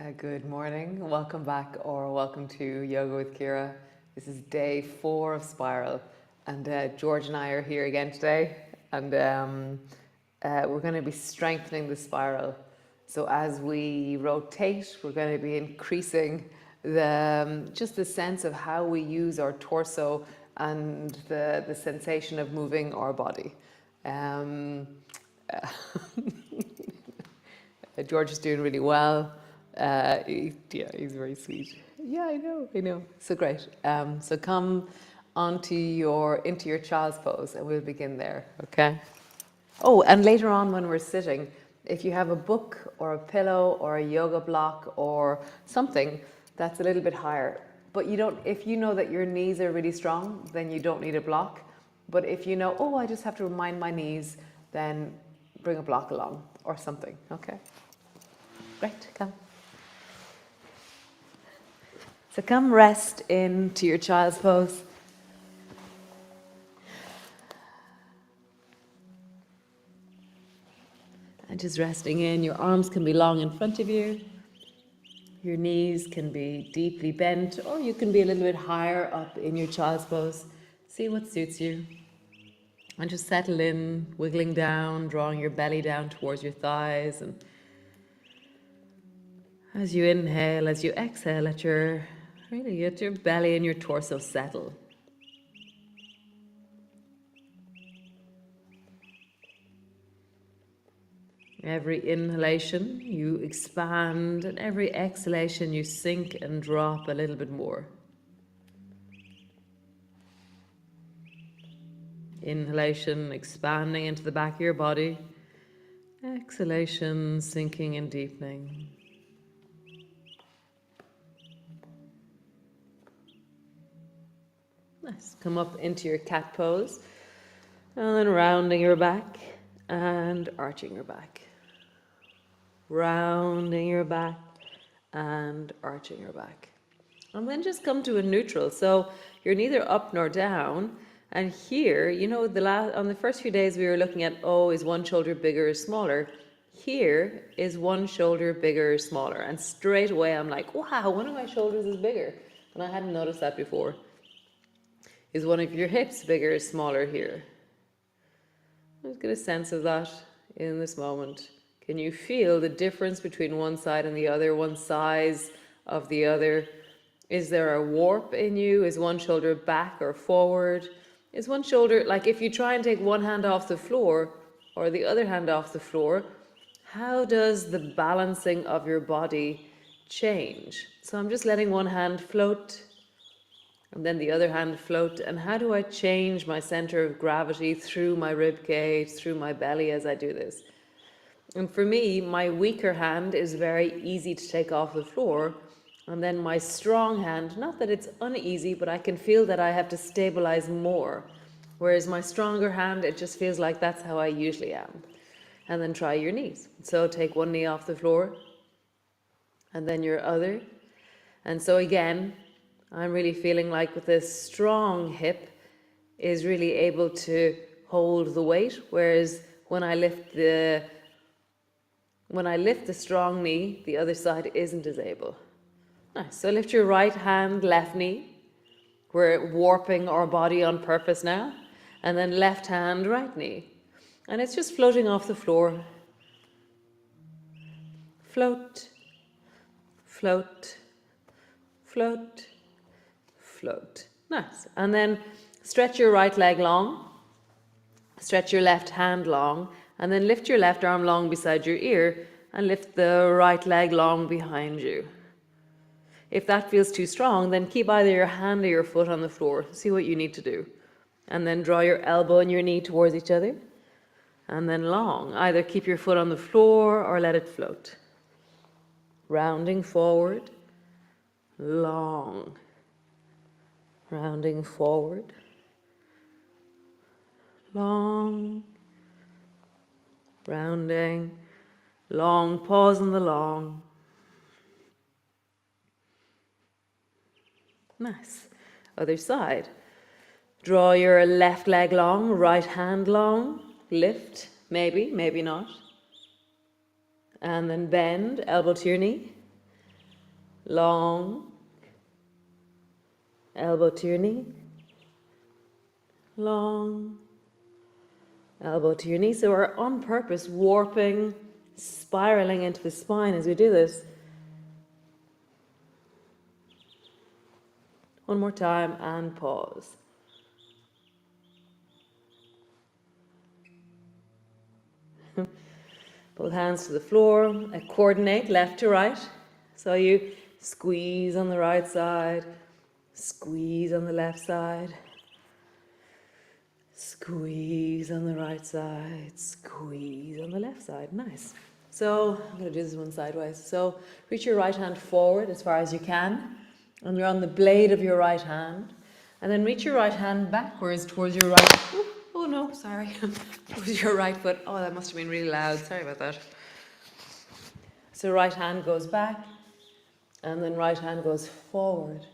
Good morning, welcome back or welcome to Yoga with Ciara. This is day 4 of Spiral, and George and I are here again today, and we're going to be strengthening the spiral. So as we rotate, we're going to be increasing just the sense of how we use our torso and the sensation of moving our body. George is doing really well. He's very sweet. Yeah, I know. So great. So come into your child's pose, and we'll begin there. Okay. Oh, and later on when we're sitting, if you have a book or a pillow or a yoga block or something that's a little bit higher, but you don't. If you know that your knees are really strong, then you don't need a block. But if you know, oh, I just have to remind my knees, then bring a block along or something. Okay. Great. Come. So come rest into your child's pose. And just resting in, your arms can be long in front of you. Your knees can be deeply bent, or you can be a little bit higher up in your child's pose. See what suits you. And just settle in, wiggling down, drawing your belly down towards your thighs. And as you inhale, as you exhale, let your belly and your torso settle. Every inhalation you expand, and every exhalation you sink and drop a little bit more. Inhalation expanding into the back of your body. Exhalation sinking and deepening. Nice. Come up into your cat pose, and then rounding your back and arching your back. Rounding your back and arching your back. And then just come to a neutral. So you're neither up nor down. And here, you know, on the first few days we were looking at, is one shoulder bigger or smaller? Here is one shoulder bigger or smaller. And straight away I'm like, wow, one of my shoulders is bigger. And I hadn't noticed that before. Is one of your hips bigger or smaller here? Let's get a sense of that in this moment. Can you feel the difference between one side and the other, one size of the other? Is there a warp in you? Is one shoulder back or forward? Is one shoulder, like if you try and take one hand off the floor or the other hand off the floor, how does the balancing of your body change? So I'm just letting one hand float and then the other hand float. And how do I change my center of gravity through my rib cage, through my belly as I do this? And for me, my weaker hand is very easy to take off the floor. And then my strong hand, not that it's uneasy, but I can feel that I have to stabilize more. Whereas my stronger hand, it just feels like that's how I usually am. And then try your knees. So take one knee off the floor and then your other. And so again, I'm really feeling like with this strong hip is really able to hold the weight, whereas when I lift the strong knee, the other side isn't as able. Nice. So lift your right hand, left knee. We're warping our body on purpose now. And then left hand, right knee. And it's just floating off the floor. Float, float, float, float. Nice. And then stretch your right leg long. Stretch your left hand long. And then lift your left arm long beside your ear and lift the right leg long behind you. If that feels too strong, then keep either your hand or your foot on the floor. See what you need to do. And then draw your elbow and your knee towards each other. And then long. Either keep your foot on the floor or let it float. Rounding forward. Long. Rounding forward. Long. Rounding. Long. Pause on the long. Nice. Other side. Draw your left leg long, right hand long. Lift. Maybe, maybe not. And then bend, elbow to your knee. long, elbow to your knee, long, elbow to your knee. So we're on purpose warping, spiraling into the spine as we do this. One more time and pause. Both hands to the floor, coordinate left to right. So you squeeze on the right side, squeeze on the left side, squeeze on the right side, squeeze on the left side. Nice. So I'm going to do this one sideways. So reach your right hand forward as far as you can, and you're on the blade of your right hand. And then reach your right hand backwards towards your right. Oh no, sorry. Towards your right foot. Oh, that must have been really loud. Sorry about that. So right hand goes back, and then right hand goes forward.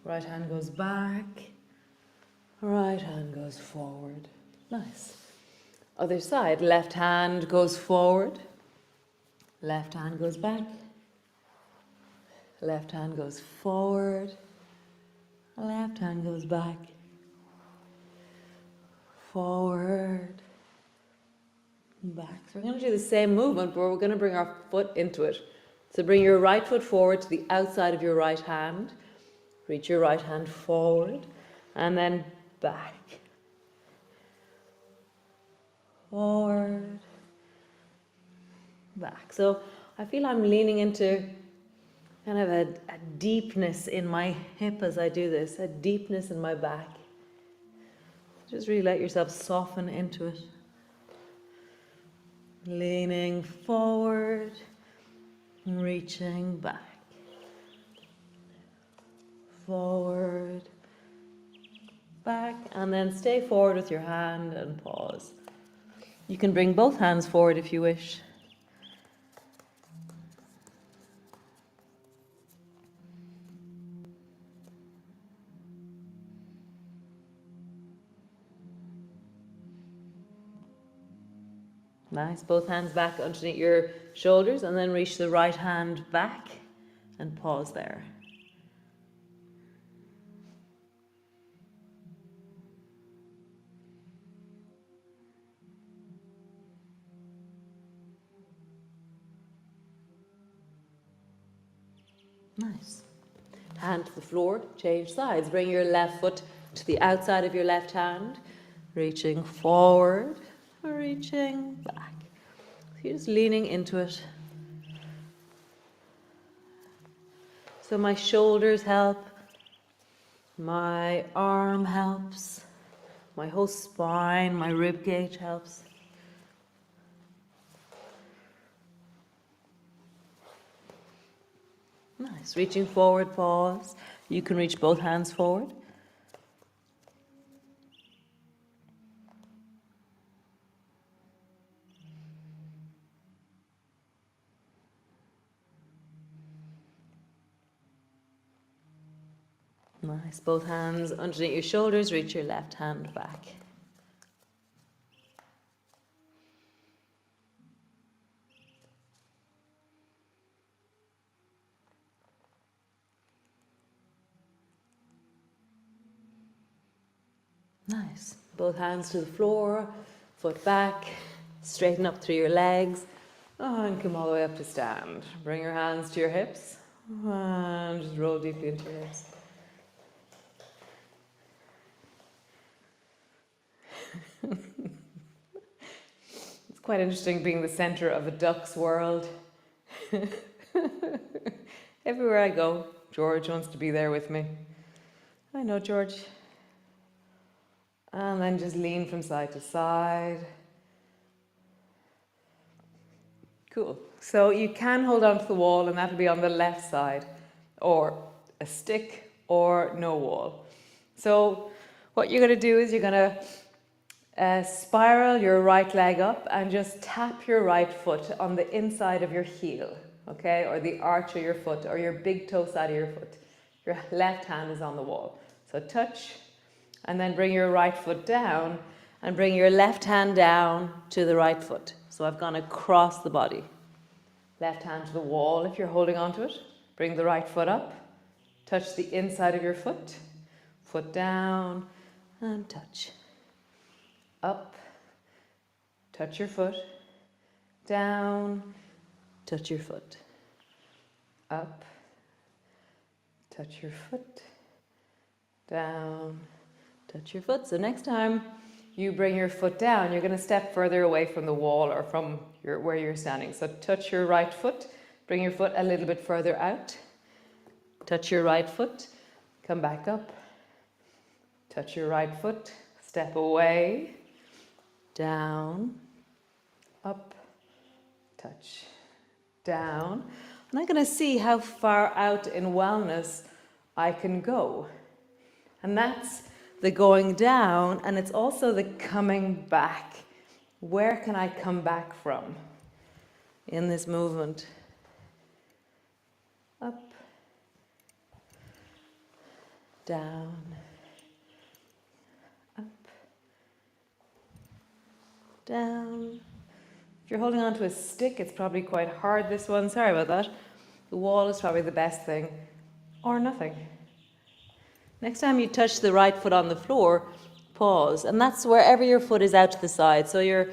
Right hand goes back. Right hand goes forward. Nice. Other side. Left hand goes forward. Left hand goes back. Left hand goes forward. Left hand goes back. Forward. Back. So we're going to do the same movement, but we're going to bring our foot into it. So bring your right foot forward to the outside of your right hand. Reach your right hand forward. And then back. Forward. Back. So I feel I'm leaning into kind of a deepness in my hip as I do this, a deepness in my back. Just really let yourself soften into it. Leaning forward, reaching back. Forward, back, and then stay forward with your hand and pause. You can bring both hands forward if you wish. Nice, both hands back underneath your shoulders, and then reach the right hand back and pause there. Nice. Hand to the floor, change sides. Bring your left foot to the outside of your left hand, reaching forward, reaching back. So you're just leaning into it. So my shoulders help, my arm helps, my whole spine, my rib cage helps. Nice. Reaching forward, pause. You can reach both hands forward. Nice. Both hands underneath your shoulders. Reach your left hand back. Nice. Both hands to the floor, foot back, straighten up through your legs, and come all the way up to stand. Bring your hands to your hips, and just roll deeply into your hips. It's quite interesting being the center of a duck's world. Everywhere I go, George wants to be there with me. I know, George. And then just lean from side to side. Cool. So you can hold on to the wall, and that'll be on the left side, or a stick, or no wall. So what you're going to do is you're going to spiral your right leg up and just tap your right foot on the inside of your heel, okay, or the arch of your foot, or your big toe side of your foot. Your left hand is on the wall. So touch. And then bring your right foot down and bring your left hand down to the right foot. So I've gone across the body. Left hand to the wall if you're holding onto it. Bring the right foot up. Touch the inside of your foot. Foot down and touch. Up. Touch your foot. Down. Touch your foot. Up. Touch your foot. Down. Touch your foot. So next time you bring your foot down, you're going to step further away from the wall or from where you're standing. So touch your right foot. Bring your foot a little bit further out. Touch your right foot. Come back up. Touch your right foot. Step away. Down. Up. Touch. Down. And I'm going to see how far out in wellness I can go. And that's the going down, and it's also the coming back. Where can I come back from in this movement? Up, down, up, down. If you're holding on to a stick, it's probably quite hard, this one. Sorry about that. The wall is probably the best thing, or nothing. Next time you touch the right foot on the floor, pause. And that's wherever your foot is out to the side. So your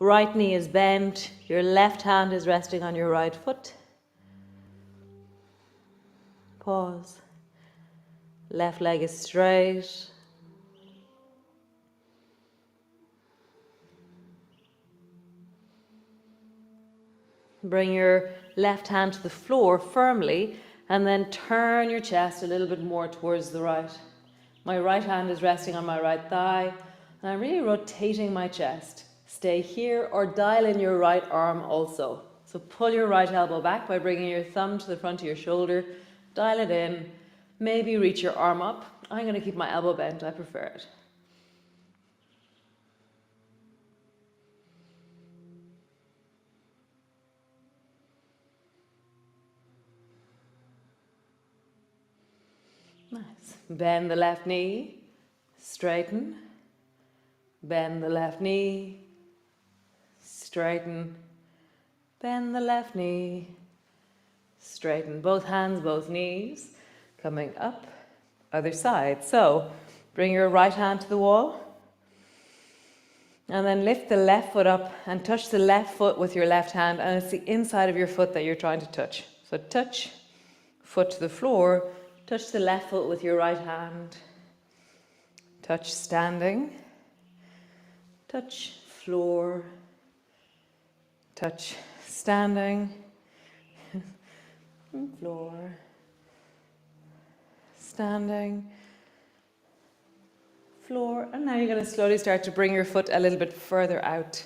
right knee is bent, your left hand is resting on your right foot. Pause. Left leg is straight. Bring your left hand to the floor firmly, and then turn your chest a little bit more towards the right. My right hand is resting on my right thigh, and I'm really rotating my chest. Stay here or dial in your right arm also. So pull your right elbow back by bringing your thumb to the front of your shoulder. Dial it in. Maybe reach your arm up. I'm going to keep my elbow bent. I prefer it. Nice. Bend the left knee, straighten. Bend the left knee, straighten. Bend the left knee, straighten. Both hands, both knees, coming up, other side. So bring your right hand to the wall. And then lift the left foot up and touch the left foot with your left hand. And it's the inside of your foot that you're trying to touch. So touch, foot to the floor. Touch the left foot with your right hand. Touch standing. Touch floor. Touch standing. Floor. Standing. Floor. And now you're going to slowly start to bring your foot a little bit further out.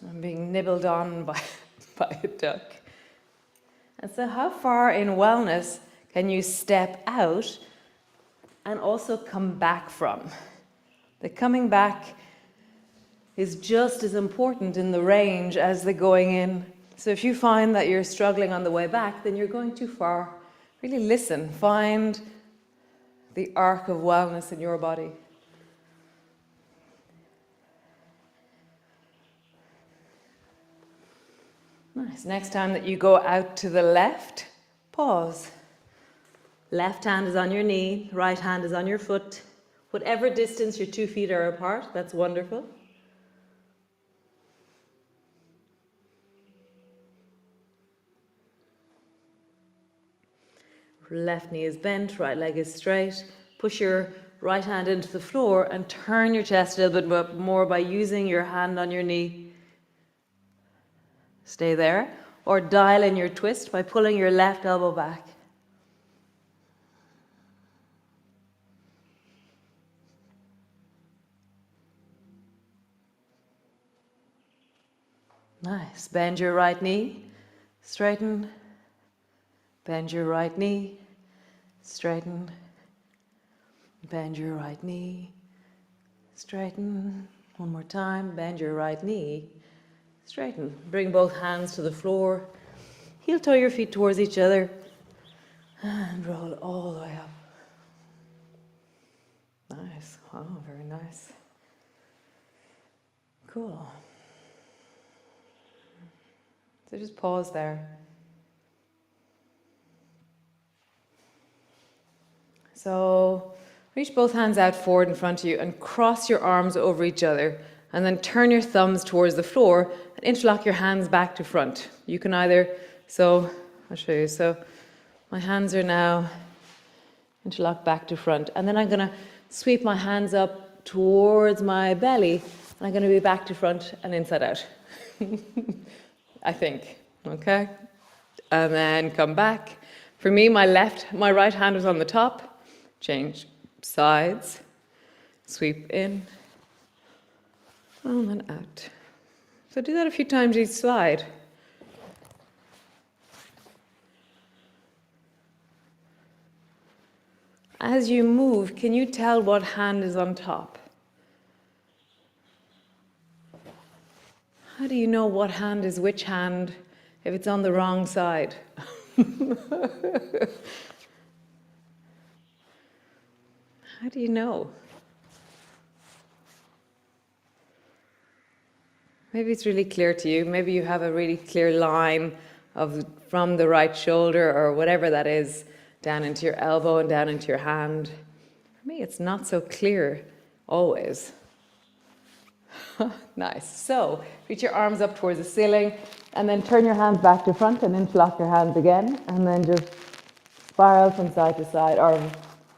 I'm being nibbled on by a duck. And so how far in wellness can you step out and also come back from? The coming back is just as important in the range as the going in. So if you find that you're struggling on the way back, then you're going too far. Really listen, find the arc of wellness in your body. Nice. Next time that you go out to the left, pause. Left hand is on your knee, right hand is on your foot. Whatever distance your 2 feet are apart, that's wonderful. Left knee is bent, right leg is straight. Push your right hand into the floor and turn your chest a little bit more by using your hand on your knee. Stay there, or dial in your twist by pulling your left elbow back. Nice. Bend your right knee, straighten. Bend your right knee, straighten. Bend your right knee, straighten. One more time. Bend your right knee, straighten. Bring both hands to the floor. Heel toe your feet towards each other. And roll all the way up. Nice. Oh, very nice. Cool. So just pause there. So reach both hands out forward in front of you and cross your arms over each other, and then turn your thumbs towards the floor and interlock your hands back to front. You can either, so I'll show you. So my hands are now interlocked back to front, and then I'm going to sweep my hands up towards my belly, and I'm going to be back to front and inside out. I think, okay? And then come back. For me, my right hand was on the top. Change sides. Sweep in. And then out. So do that a few times each side. As you move, can you tell what hand is on top? How do you know what hand is which hand if it's on the wrong side? How do you know? Maybe it's really clear to you. Maybe you have a really clear line from the right shoulder or whatever that is down into your elbow and down into your hand. For me, it's not so clear always. Nice. So reach your arms up towards the ceiling and then turn your hands back to front and interlock your hands again, and then just spiral from side to side or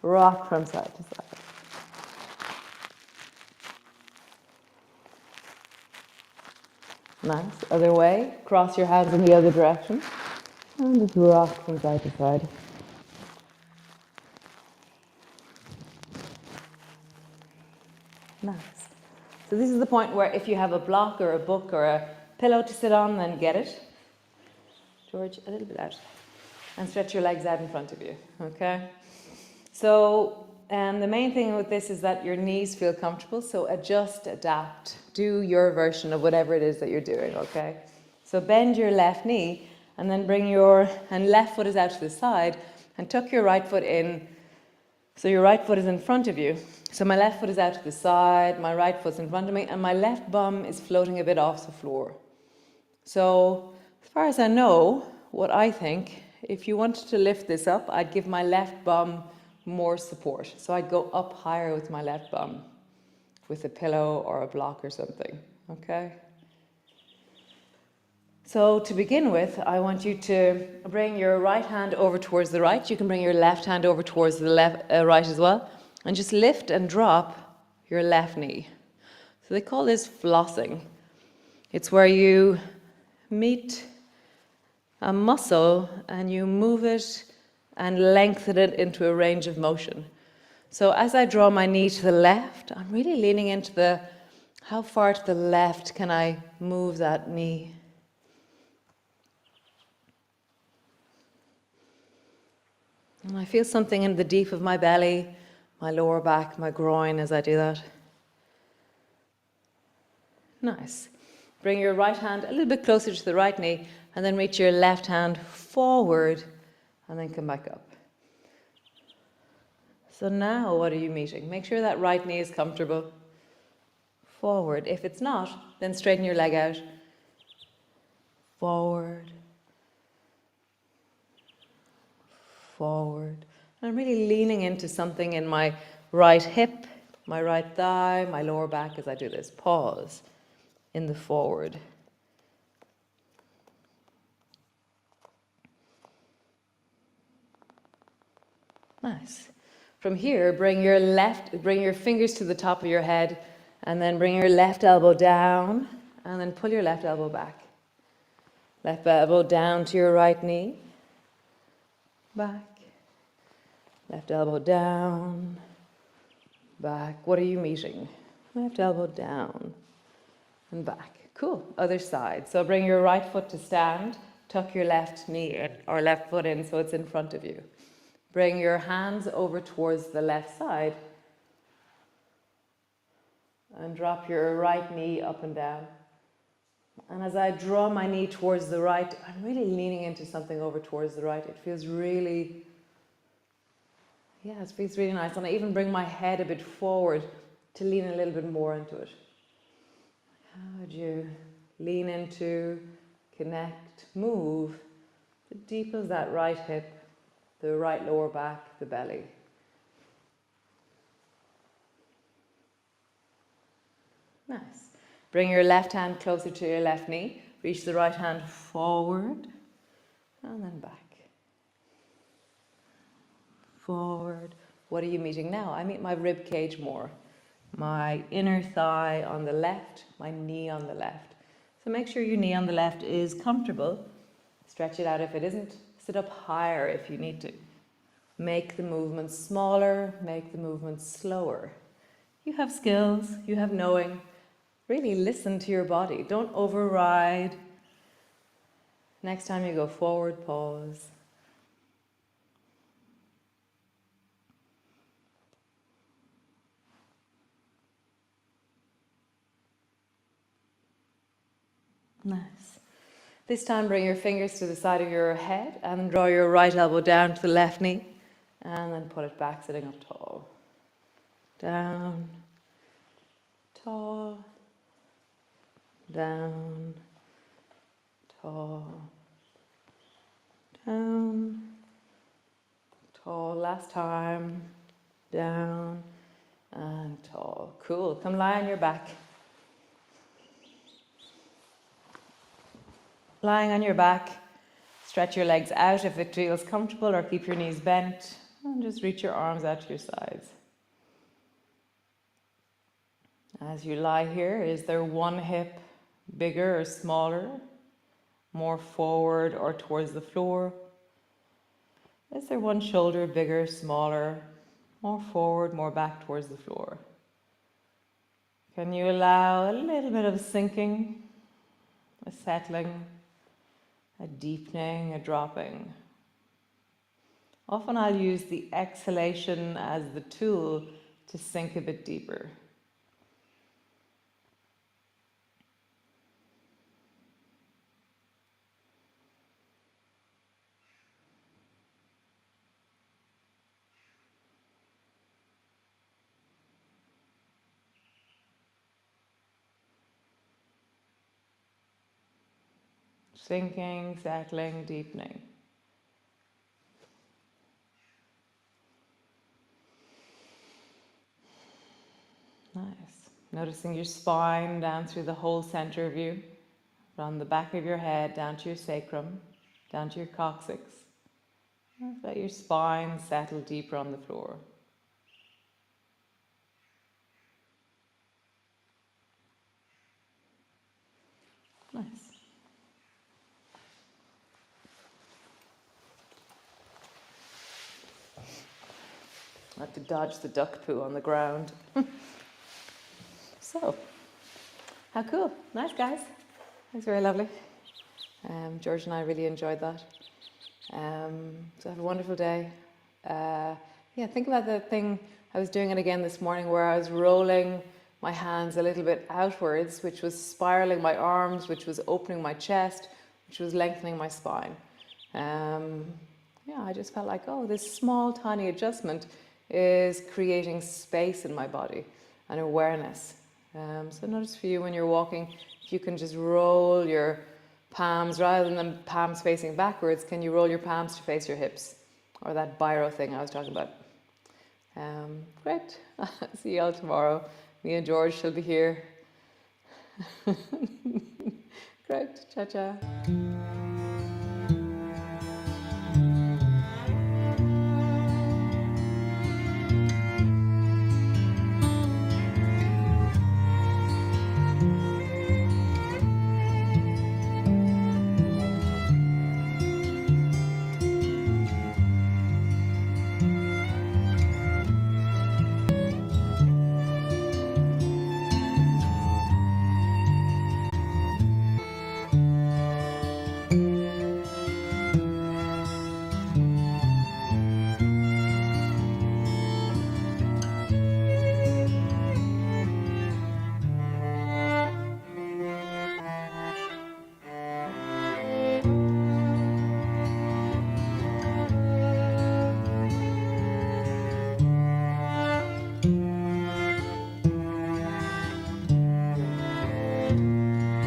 rock from side to side. Nice. Other way. Cross your hands in the other direction and just rock from side to side. Nice. So this is the point where if you have a block or a book or a pillow to sit on, then get it. George, a little bit out. And stretch your legs out in front of you, okay? So, and the main thing with this is that your knees feel comfortable, so adjust, adapt, do your version of whatever it is that you're doing, okay? So bend your left knee, and then and left foot is out to the side, and tuck your right foot in, so your right foot is in front of you. So my left foot is out to the side, my right foot's in front of me, and my left bum is floating a bit off the floor. So, as far as I know, what I think, if you wanted to lift this up, I'd give my left bum more support. So I'd go up higher with my left bum, with a pillow or a block or something, okay? So to begin with, I want you to bring your right hand over towards the right. You can bring your left hand over towards the right as well. And just lift and drop your left knee. So they call this flossing. It's where you meet a muscle and you move it and lengthen it into a range of motion. So as I draw my knee to the left, I'm really leaning into how far to the left can I move that knee? And I feel something in the deep of my belly, my lower back, my groin as I do that. Nice. Bring your right hand a little bit closer to the right knee, and then reach your left hand forward, and then come back up. So now what are you meeting? Make sure that right knee is comfortable. Forward. If it's not, then straighten your leg out. Forward. Forward. I'm really leaning into something in my right hip, my right thigh, my lower back as I do this. Pause in the forward. Nice. From here, bring your fingers to the top of your head, and then bring your left elbow down, and then pull your left elbow back. Left elbow down to your right knee. Back. Left elbow down, back. What are you meeting? Left elbow down and back. Cool. Other side. So bring your right foot to stand. Tuck your left knee in, or left foot in so it's in front of you. Bring your hands over towards the left side and drop your right knee up and down. And as I draw my knee towards the right, I'm really leaning into something over towards the right. It feels really... yeah, it feels really nice. And I even bring my head a bit forward to lean a little bit more into it. How would you lean into, connect, move the deep of that right hip, the right lower back, the belly. Nice. Bring your left hand closer to your left knee. Reach the right hand forward and then back. Forward. What are you meeting now? I meet my rib cage more. My inner thigh on the left, my knee on the left. So make sure your knee on the left is comfortable. Stretch it out if it isn't. Sit up higher if you need to. Make the movement smaller, make the movement slower. You have skills, you have knowing. Really listen to your body. Don't override. Next time you go forward, pause. Nice. This time bring your fingers to the side of your head and draw your right elbow down to the left knee and then pull it back, sitting up tall. Down, tall, down, tall, down, tall. Last time, down and tall. Cool. Come lie on your back. Lying on your back, stretch your legs out if it feels comfortable, or keep your knees bent and just reach your arms out to your sides. As you lie here, is there one hip bigger or smaller, more forward or towards the floor? Is there one shoulder bigger, smaller, more forward, more back towards the floor? Can you allow a little bit of sinking, a settling, a deepening, a dropping? Often I'll use the exhalation as the tool to sink a bit deeper. Sinking, settling, deepening. Nice. Noticing your spine down through the whole center of you, from the back of your head down to your sacrum, down to your coccyx. Let your spine settle deeper on the floor. Nice. I have to dodge the duck poo on the ground. So, how cool. Nice, guys. That's very lovely. George and I really enjoyed that. So have a wonderful day. Think about the thing, I was doing it again this morning, where I was rolling my hands a little bit outwards, which was spiraling my arms, which was opening my chest, which was lengthening my spine. I just felt like, this small, tiny adjustment is creating space in my body and awareness. So notice for you when you're walking, if you can just roll your palms, rather than palms facing backwards, can you roll your palms to face your hips? Or that biro thing I was talking about. Great. See you all tomorrow. Me and George shall be here. Great. Ciao, ciao.